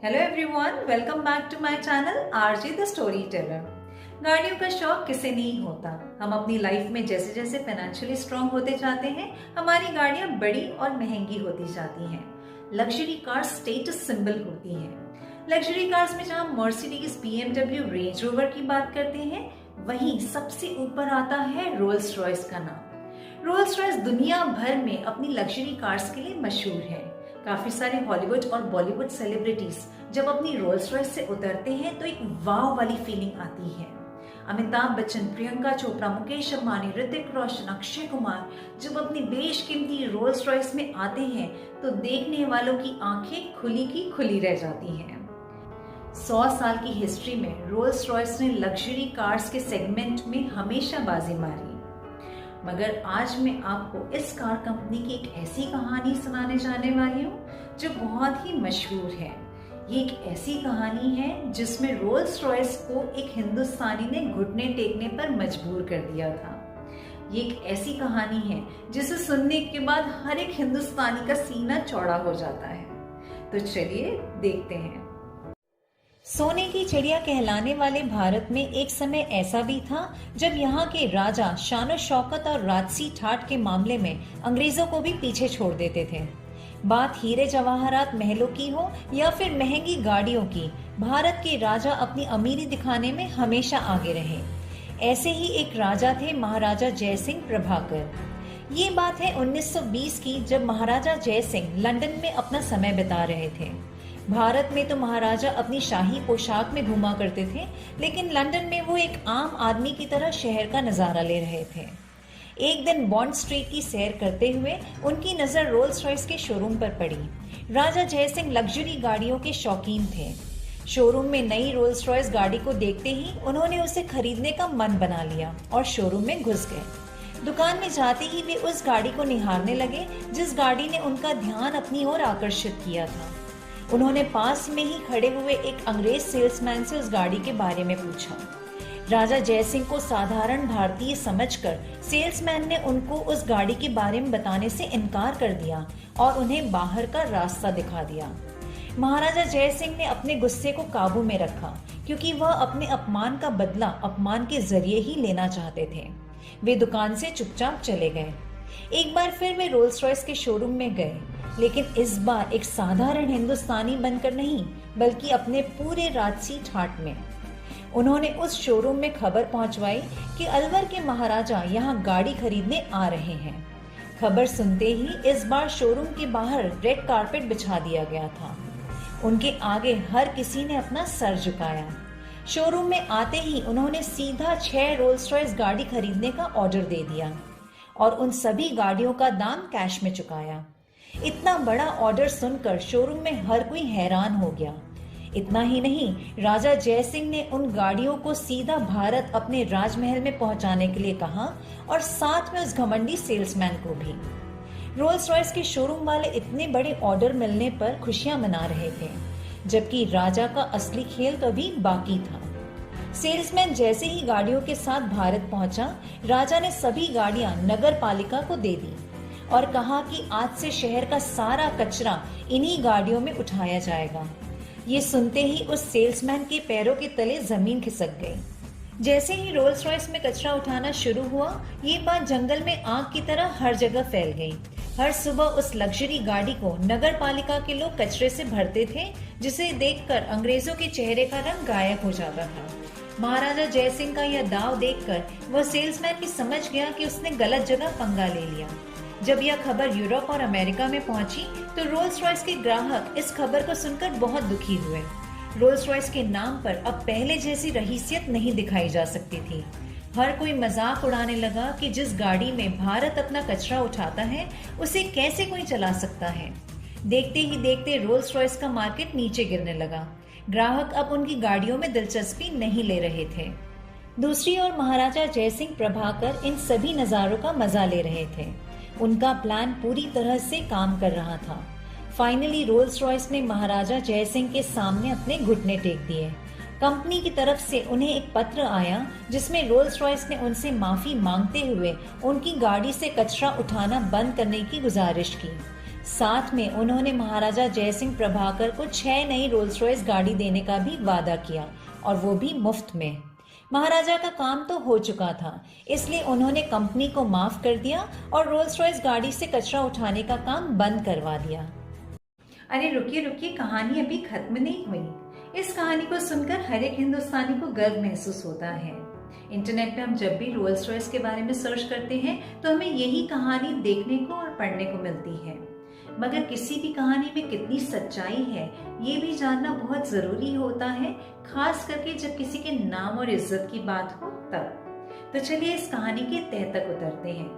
Hello everyone, welcome back to my channel RJ the story teller. गाड़ियों का शौक किसे नहीं होता। हम अपनी लाइफ में जैसे जैसे फाइनेंशियली स्ट्रांग होते जाते हैं, हमारी गाड़ियां बड़ी और महंगी होती जाती हैं। लग्जरी कार स्टेटस सिंबल होती हैं। लग्जरी कार्स में जहां मर्सिडीज, बीएमडब्ल्यू, रेंज रोवर की बात करते हैं, वहीं सबसे ऊपर आता है रोल्स रॉयस का नाम। रोल्स रॉयस दुनिया भर में अपनी लग्जरी कार्स के लिए मशहूर है। काफी सारे हॉलीवुड और बॉलीवुड सेलिब्रिटीज जब अपनी रोल्स रॉयस से उतरते हैं तो एक वाव वाली फीलिंग आती है। अमिताभ बच्चन, प्रियंका चोपड़ा, मुकेश अंबानी, ऋतिक रोशन, अक्षय कुमार जब अपनी बेशकीमती रोल्स रॉयस में आते हैं तो देखने वालों की आंखें खुली की खुली रह जाती हैं। 100 साल की हिस्ट्री में रोल्स रॉयस ने लग्जरी कार्स के सेगमेंट में हमेशा बाजी मारी। मगर आज मैं आपको इस कार कंपनी की एक ऐसी कहानी सुनाने जाने वाली हूँ जो बहुत ही मशहूर है। ये एक ऐसी कहानी है जिसमें रोल्स रॉयस को एक हिंदुस्तानी ने घुटने टेकने पर मजबूर कर दिया था। ये एक ऐसी कहानी है जिसे सुनने के बाद हर एक हिंदुस्तानी का सीना चौड़ा हो जाता है। तो चलिए देखते हैं। सोने की चिड़िया कहलाने वाले भारत में एक समय ऐसा भी था जब यहाँ के राजा शान शौकत और राजसी ठाट के मामले में अंग्रेजों को भी पीछे छोड़ देते थे। बात हीरे जवाहरात महलों की हो या फिर महंगी गाड़ियों की, भारत के राजा अपनी अमीरी दिखाने में हमेशा आगे रहे। ऐसे ही एक राजा थे महाराजा जयसिंह प्रभाकर। ये बात है 1920 की, जब महाराजा जयसिंह लंदन में अपना समय बिता रहे थे। भारत में तो महाराजा अपनी शाही पोशाक में घूमा करते थे, लेकिन लंदन में वो एक आम आदमी की तरह शहर का नजारा ले रहे थे। एक दिन बॉन्ड स्ट्रीट की सैर करते हुए उनकी नजर रोल्स रॉयस के शोरूम पर पड़ी। राजा जयसिंह लग्जरी गाड़ियों के शौकीन थे। शोरूम में नई रोल्स रॉयस गाड़ी को देखते ही उन्होंने उसे खरीदने का मन बना लिया और शोरूम में घुस गए। दुकान में जाते ही वे उस गाड़ी को निहारने लगे जिस गाड़ी ने उनका ध्यान अपनी ओर आकर्षित किया था। उन्होंने पास में ही खड़े हुए एक अंग्रेज सेल्समैन से उस गाड़ी के बारे में पूछा। राजा जयसिंह को साधारण भारतीय समझकर सेल्समैन ने उनको उस गाड़ी के बारे में बताने से इनकार कर दिया और उन्हें बाहर का रास्ता दिखा दिया। महाराजा जयसिंह ने अपने गुस्से को काबू में रखा, क्योंकि वह अपने अपमान का बदला अपमान के जरिए ही लेना चाहते थे। वे दुकान से चुपचाप चले गए। एक बार फिर वे रोल्स रॉयस के शोरूम में गए, लेकिन इस बार एक साधारण हिंदुस्तानी बनकर नहीं, बल्कि अपने पूरे राजसी ठाट में। उन्होंने उस शोरूम में खबर पहुंचवाई कि अलवर के महाराजा यहाँ गाड़ी खरीदने आ रहे हैं। खबर सुनते ही इस बार शोरूम के बाहर रेड कारपेट बिछा दिया गया था। उनके आगे हर किसी ने अपना सर झुकाया। शोरूम में आते ही उन्होंने सीधा 6 रोल्स रॉयस गाड़ी खरीदने का ऑर्डर दे दिया और उन सभी गाड़ियों का दाम कैश में चुकाया। इतना बड़ा ऑर्डर सुनकर शोरूम में हर कोई हैरान हो गया। इतना ही नहीं, राजा जयसिंह ने उन गाड़ियों को सीधा भारत अपने राजमहल में पहुंचाने के लिए कहा और साथ में उस घमंडी सेल्समैन को भी। रोल्स रॉयस के शोरूम वाले इतने बड़े ऑर्डर मिलने पर खुशियां मना रहे थे, जबकि राजा का असली खेल तो अभी बाकी था। सेल्समैन जैसे ही गाड़ियों के साथ भारत पहुंचा, राजा ने सभी गाड़ियां नगर पालिका को दे दी और कहा कि आज से शहर का सारा कचरा इन्हीं गाड़ियों में उठाया जाएगा। ये सुनते ही उस सेल्समैन के पैरों के तले जमीन खिसक गई। जैसे ही रोल्स रॉयस में कचरा उठाना शुरू हुआ, ये बात जंगल में आग की तरह हर जगह फैल गई। हर सुबह उस लग्जरी गाड़ी को नगर पालिका के लोग कचरे से भरते थे, जिसे देखकर अंग्रेजों के चेहरे का रंग गायब हो जाता था। महाराजा जयसिंह का यह दाव देखकर वह सेल्समैन भी समझ गया कि उसने गलत जगह पंगा ले लिया। जब यह खबर यूरोप और अमेरिका में पहुंची तो रोल्स रॉयस के ग्राहक इस खबर को सुनकर बहुत दुखी हुए। रोल्स रॉयस के नाम पर अब पहले जैसी रहीसियत नहीं दिखाई जा सकती थी। हर कोई मजाक उड़ाने लगा कि जिस गाड़ी में भारत अपना कचरा उठाता है, उसे कैसे कोई चला सकता है। देखते ही देखते रोल्स रॉयस का मार्केट नीचे गिरने लगा। ग्राहक अब उनकी गाड़ियों में दिलचस्पी नहीं ले रहे थे। दूसरी ओर महाराजा जयसिंह प्रभाकर इन सभी नजारों का मजा ले रहे थे। उनका प्लान पूरी तरह से काम कर रहा था। फाइनली रोल्स रॉयस ने महाराजा जयसिंह के सामने अपने घुटने टेक दिए। कंपनी की तरफ से उन्हें एक पत्र आया जिसमें रोल्स रॉयस ने उनसे माफी मांगते हुए उनकी गाड़ी से कचरा उठाना बंद करने की गुजारिश की। साथ में उन्होंने महाराजा जयसिंह प्रभाकर को 6 नई रोल्स रॉयस गाड़ी देने का भी वादा किया, और वो भी मुफ्त में। महाराजा का काम तो हो चुका था, इसलिए उन्होंने कंपनी को माफ कर दिया और रोल्स रॉयस गाड़ी से कचरा उठाने का काम बंद करवा दिया। अरे रुकिए रुकिए, कहानी अभी खत्म नहीं हुई। इस कहानी को सुनकर हर एक हिंदुस्तानी को गर्व महसूस होता है। इंटरनेट पे हम जब भी रोल्स रॉयस के बारे में सर्च करते हैं तो हमें यही कहानी देखने को और पढ़ने को मिलती है। मगर किसी भी कहानी में कितनी सच्चाई है ये भी जानना बहुत जरूरी होता है, खास करके जब किसी के नाम और इज्जत की बात हो तब। तो चलिए इस कहानी के तह तक उतरते हैं।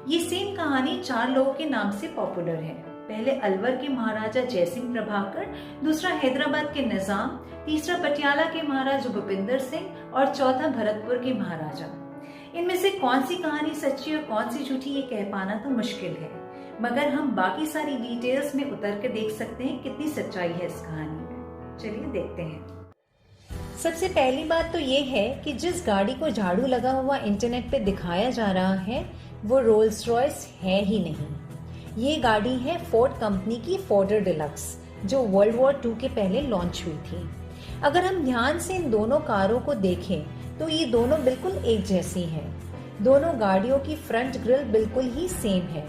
ये सेम कहानी 4 लोगों के नाम से पॉपुलर है। पहले अलवर के महाराजा जयसिंह प्रभाकर, दूसरा हैदराबाद के निजाम, तीसरा पटियाला के महाराजा भूपिंदर सिंह और चौथा भरतपुर के महाराजा। इनमें से कौन सी कहानी सच्ची और कौन सी झूठी ये कह पाना तो मुश्किल है, मगर हम बाकी सारी डिटेल्स में उतर के देख सकते हैं कितनी सच्चाई है इस कहानी में। चलिए देखते हैं। सबसे पहली बात तो ये है कि जिस गाड़ी को झाड़ू लगा हुआ इंटरनेट पे दिखाया जा रहा है वो रोल्स रॉयस है ही नहीं। ये गाड़ी है फोर्ड कंपनी की फोर्डर डिलक्स, जो वर्ल्ड वॉर 2 के पहले लॉन्च हुई थी। अगर हम ध्यान से इन दोनों कारों को देखें तो ये दोनों बिल्कुल एक जैसी हैं। दोनों गाड़ियों की फ्रंट ग्रिल बिल्कुल ही सेम है।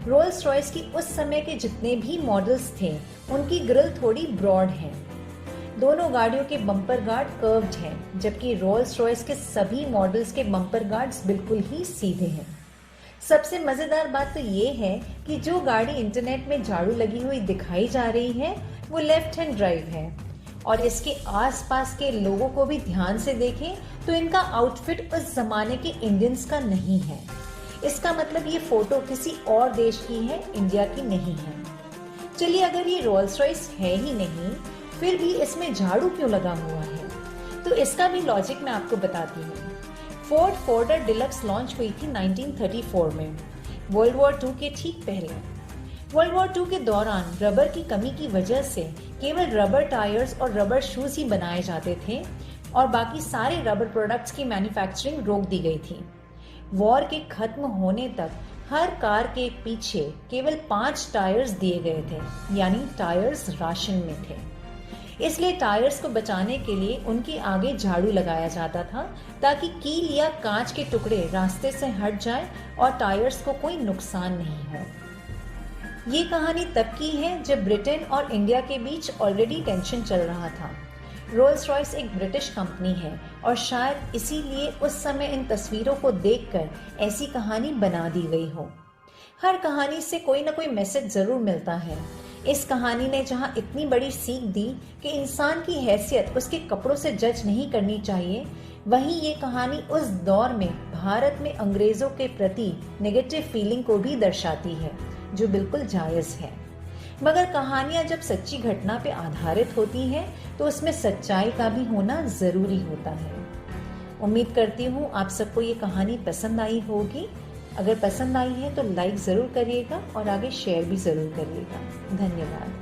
रोल्स रॉयस की उस समय के जितने भी मॉडल्स थे उनकी ग्रिल थोड़ी ब्रॉड है। दोनों गाड़ियों के बम्पर गार्ड कर्व्ड हैं, जबकि रोल्स रॉयस के सभी मॉडल्स के बम्पर गार्ड्स बिल्कुल ही सीधे हैं। सबसे मजेदार बात तो ये है कि जो गाड़ी इंटरनेट में झाड़ू लगी हुई दिखाई जा रही है वो लेफ्ट हैंड ड्राइव है, और इसके आसपास के लोगों को भी ध्यान से देखें तो इनका आउटफिट उस जमाने के इंडियंस का नहीं है। इसका मतलब ये फोटो किसी और देश की है, इंडिया की नहीं है। चलिए, अगर ये रोल्स रॉयस है ही नहीं फिर भी इसमें झाड़ू क्यों लगा हुआ है, तो इसका भी लॉजिक मैं आपको बताती हूँ। फोर्ड फोर्डर डिलक्स लॉन्च हुई थी 1934 में, वर्ल्ड वॉर 2 के ठीक पहले। वर्ल्ड वॉर 2 के दौरान रबर की कमी की वजह से केवल रबर टायर्स और रबर शूज ही बनाए जाते थे और बाकी सारे रबर प्रोडक्ट्स की मैन्युफैक्चरिंग रोक दी गई थी। वॉर के खत्म होने तक हर कार के पीछे केवल 5 टायर्स दिए गए थे, यानी टायर्स राशन में थे। इसलिए टायर्स को बचाने के लिए उनके आगे झाड़ू लगाया जाता था ताकि कील या कांच के टुकड़े रास्ते से हट जाएं और टायर्स को कोई नुकसान नहीं हो। ये कहानी तब की है जब ब्रिटेन और इंडिया के बीच ऑलरेडी टेंशन चल रहा था। रोल्स रॉयस एक ब्रिटिश कंपनी है और शायद इसीलिए उस समय इन तस्वीरों को देखकर ऐसी कहानी बना दी गई हो। हर कहानी से कोई ना कोई मैसेज जरूर मिलता है। इस कहानी ने जहां इतनी बड़ी सीख दी कि इंसान की हैसियत उसके कपड़ों से जज नहीं करनी चाहिए, वहीं ये कहानी उस दौर में भारत में अंग्रेजों के प्रति नेगेटिव फीलिंग को भी दर्शाती है, जो बिल्कुल जायज है। मगर कहानियां जब सच्ची घटना पे आधारित होती हैं तो उसमें सच्चाई का भी होना जरूरी होता है। उम्मीद करती हूँ आप सबको ये कहानी पसंद आई होगी। अगर पसंद आई है तो लाइक ज़रूर करिएगा और आगे शेयर भी ज़रूर करिएगा। धन्यवाद।